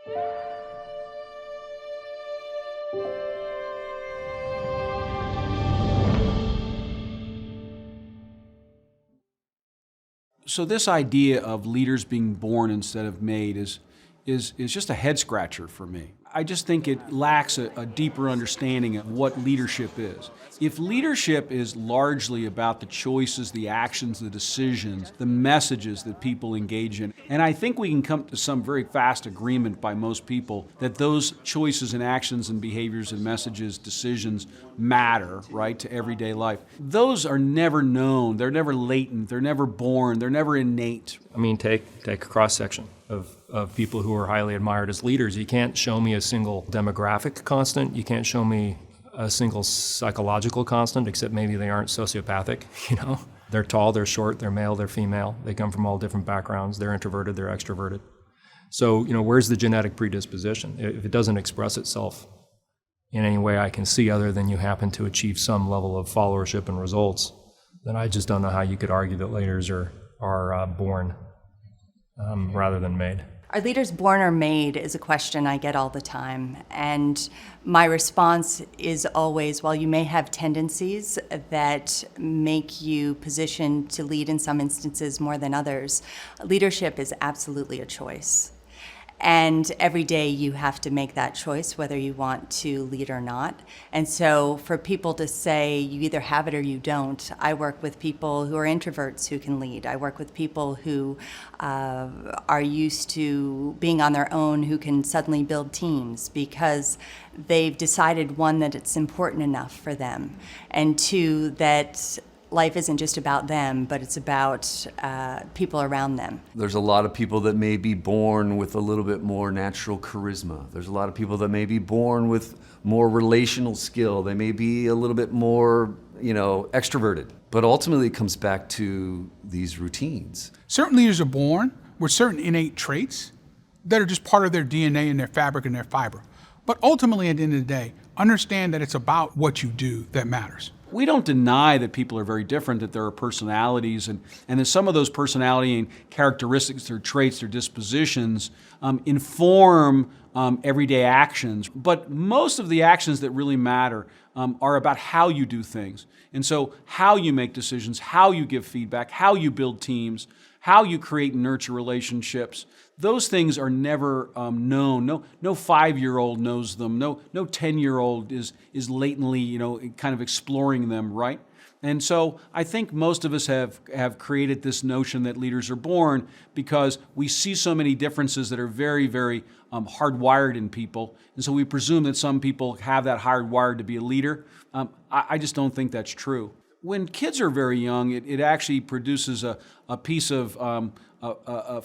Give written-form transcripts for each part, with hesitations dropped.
So this idea of leaders being born instead of made is just a head scratcher for me. I just think it lacks a deeper understanding of what leadership is. If leadership is largely about the choices, the actions, the decisions, the messages that people engage in, and I think we can come to some very fast agreement by most people that those choices and actions and behaviors and messages, decisions matter, right, to everyday life. Those are never known, they're never latent, they're never born, they're never innate. I mean, take a cross-section of people who are highly admired as leaders. You can't show me a single demographic constant. You can't show me a single psychological constant, except maybe they aren't sociopathic, you know? They're tall, they're short, they're male, they're female. They come from all different backgrounds. They're introverted, they're extroverted. So, you know, where's the genetic predisposition? If it doesn't express itself in any way I can see other than you happen to achieve some level of followership and results, then I just don't know how you could argue that leaders are born rather than made. Are leaders born or made is a question I get all the time. And my response is always, while you may have tendencies that make you positioned to lead in some instances more than others, leadership is absolutely a choice. And every day you have to make that choice whether you want to lead or not. And so for people to say you either have it or you don't, I work with people who are introverts who can lead. I work with people who are used to being on their own, who can suddenly build teams because they've decided, one, that it's important enough for them, and two, that life isn't just about them, but it's about people around them. There's a lot of people that may be born with a little bit more natural charisma. There's a lot of people that may be born with more relational skill. They may be a little bit more, extroverted. But ultimately it comes back to these routines. Certain leaders are born with certain innate traits that are just part of their DNA and their fabric and their fiber. But ultimately, at the end of the day, understand that it's about what you do that matters. We don't deny that people are very different, that there are personalities, and that some of those personality and characteristics, their traits, their dispositions inform everyday actions. But most of the actions that really matter are about how you do things. And so how you make decisions, how you give feedback, how you build teams, how you create and nurture relationships. Those things are never known. No 5-year-old knows them. No 10-year-old is latently, kind of exploring them, right? And so I think most of us have created this notion that leaders are born because we see so many differences that are very, very hardwired in people. And so we presume that some people have that hardwired to be a leader. I just don't think that's true. When kids are very young, it actually produces a piece of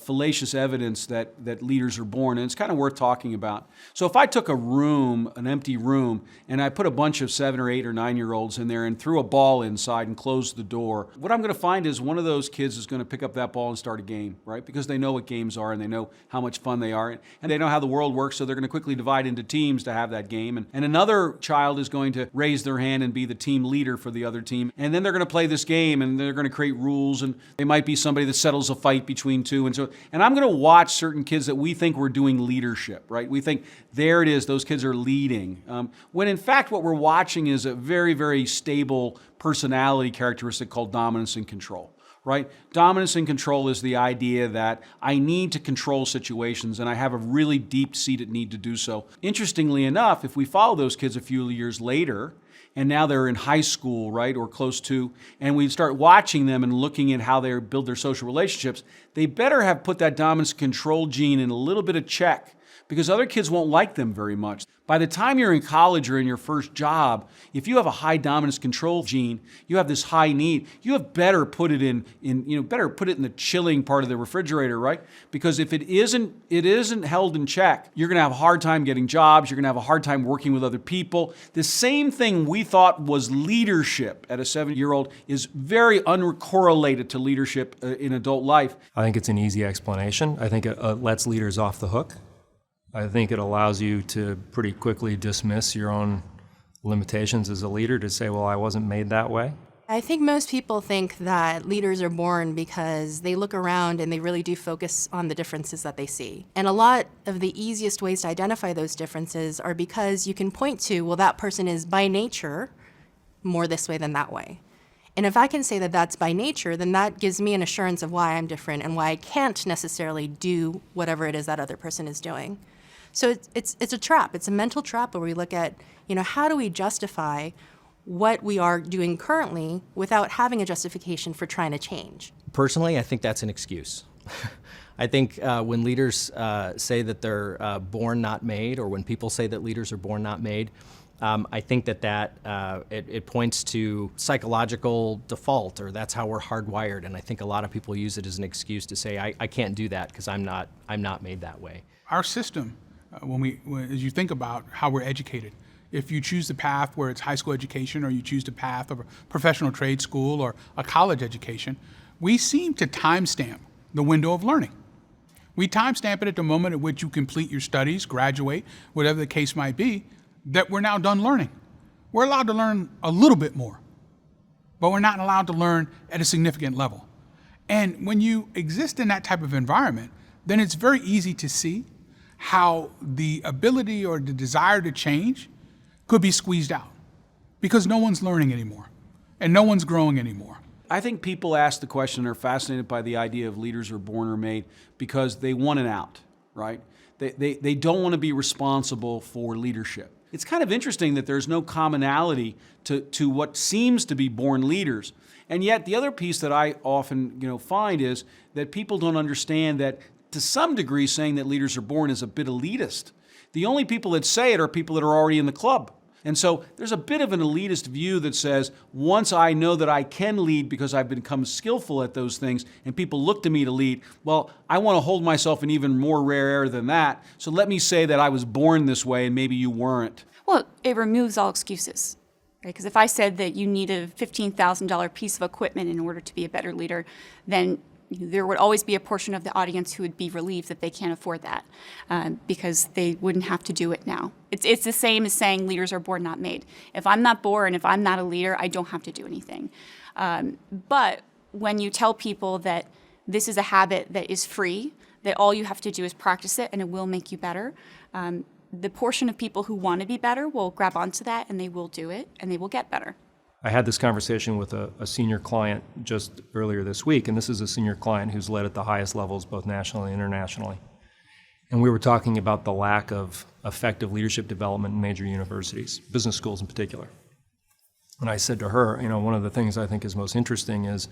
fallacious evidence that leaders are born, and it's kind of worth talking about. So if I took an empty room, and I put a bunch of 7 or 8 or 9-year-olds in there and threw a ball inside and closed the door, what I'm going to find is one of those kids is going to pick up that ball and start a game, right? Because they know what games are and they know how much fun they are, and they know how the world works, so they're going to quickly divide into teams to have that game. And another child is going to raise their hand and be the team leader for the other team, and then they're going to play this game, and they're going to create rules, and they might be somebody that settles a fight between two. And I'm going to watch certain kids that we think we're doing leadership, right? We think, there it is, those kids are leading. When in fact what we're watching is a very, very stable personality characteristic called dominance and control, right? Dominance and control is the idea that I need to control situations and I have a really deep-seated need to do so. Interestingly enough, if we follow those kids a few years later, and now they're in high school, right, or close to, and we start watching them and looking at how they build their social relationships, they better have put that dominance control gene in a little bit of check, because other kids won't like them very much. By the time you're in college or in your first job, if you have a high dominance control gene, you have this high need, you have better put it in the chilling part of the refrigerator, right? Because if it isn't held in check, you're gonna have a hard time getting jobs, you're gonna have a hard time working with other people. The same thing we thought was leadership at a 7-year-old is very uncorrelated to leadership in adult life. I think it's an easy explanation. I think it lets leaders off the hook. I think it allows you to pretty quickly dismiss your own limitations as a leader, to say, well, I wasn't made that way. I think most people think that leaders are born because they look around and they really do focus on the differences that they see. And a lot of the easiest ways to identify those differences are because you can point to, well, that person is by nature more this way than that way. And if I can say that that's by nature, then that gives me an assurance of why I'm different and why I can't necessarily do whatever it is that other person is doing. So it's a trap. It's a mental trap where we look at, how do we justify what we are doing currently without having a justification for trying to change? Personally, I think that's an excuse. I think when leaders say that they're born not made, or when people say that leaders are born not made, I think that it points to psychological default, or that's how we're hardwired. And I think a lot of people use it as an excuse to say, I can't do that because I'm not made that way. Our system, as you think about how we're educated, if you choose the path where it's high school education, or you choose the path of a professional trade school or a college education, we seem to timestamp the window of learning. We timestamp it at the moment at which you complete your studies, graduate, whatever the case might be, that we're now done learning. We're allowed to learn a little bit more, but we're not allowed to learn at a significant level. And when you exist in that type of environment, then it's very easy to see how the ability or the desire to change could be squeezed out because no one's learning anymore and no one's growing anymore. I think people ask the question, are fascinated by the idea of leaders are born or made because they want an out, right? They don't want to be responsible for leadership. It's kind of interesting that there's no commonality to what seems to be born leaders. And yet the other piece that I often find is that people don't understand that to some degree saying that leaders are born is a bit elitist. The only people that say it are people that are already in the club. And so there's a bit of an elitist view that says, once I know that I can lead because I've become skillful at those things and people look to me to lead, well, I want to hold myself in even more rare air than that. So let me say that I was born this way and maybe you weren't. Well, it removes all excuses, right? Because if I said that you need a $15,000 piece of equipment in order to be a better leader, then there would always be a portion of the audience who would be relieved that they can't afford that because they wouldn't have to do it now. It's the same as saying leaders are born, not made. If I'm not born, if I'm not a leader, I don't have to do anything. But when you tell people that this is a habit that is free, that all you have to do is practice it and it will make you better, the portion of people who want to be better will grab onto that and they will do it and they will get better. I had this conversation with a senior client just earlier this week, and this is a senior client who's led at the highest levels, both nationally and internationally. And we were talking about the lack of effective leadership development in major universities, business schools in particular. And I said to her, one of the things I think is most interesting is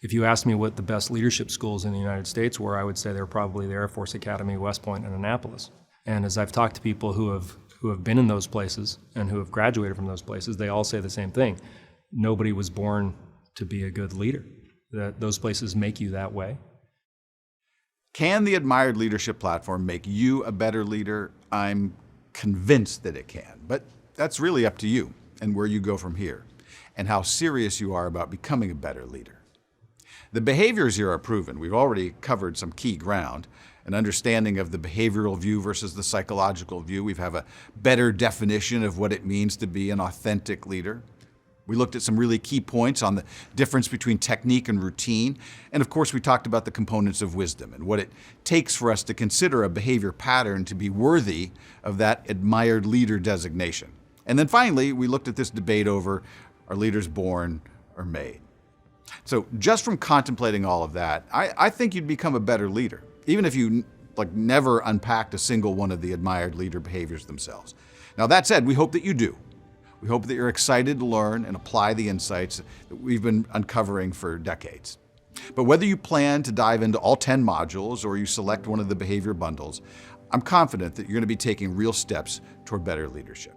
if you asked me what the best leadership schools in the United States were, I would say they're probably the Air Force Academy, West Point, and Annapolis. And as I've talked to people who have been in those places and who have graduated from those places, they all say the same thing. Nobody was born to be a good leader. That those places make you that way. Can the Admired Leadership Platform make you a better leader? I'm convinced that it can, but that's really up to you and where you go from here and how serious you are about becoming a better leader. The behaviors here are proven. We've already covered some key ground, an understanding of the behavioral view versus the psychological view. We have a better definition of what it means to be an authentic leader. We looked at some really key points on the difference between technique and routine. And of course, we talked about the components of wisdom and what it takes for us to consider a behavior pattern to be worthy of that admired leader designation. And then finally, we looked at this debate over, are leaders born or made? So just from contemplating all of that, I think you'd become a better leader, even if you never unpacked a single one of the admired leader behaviors themselves. Now that said, we hope that you do. We hope that you're excited to learn and apply the insights that we've been uncovering for decades. But whether you plan to dive into all 10 modules or you select one of the behavior bundles, I'm confident that you're going to be taking real steps toward better leadership.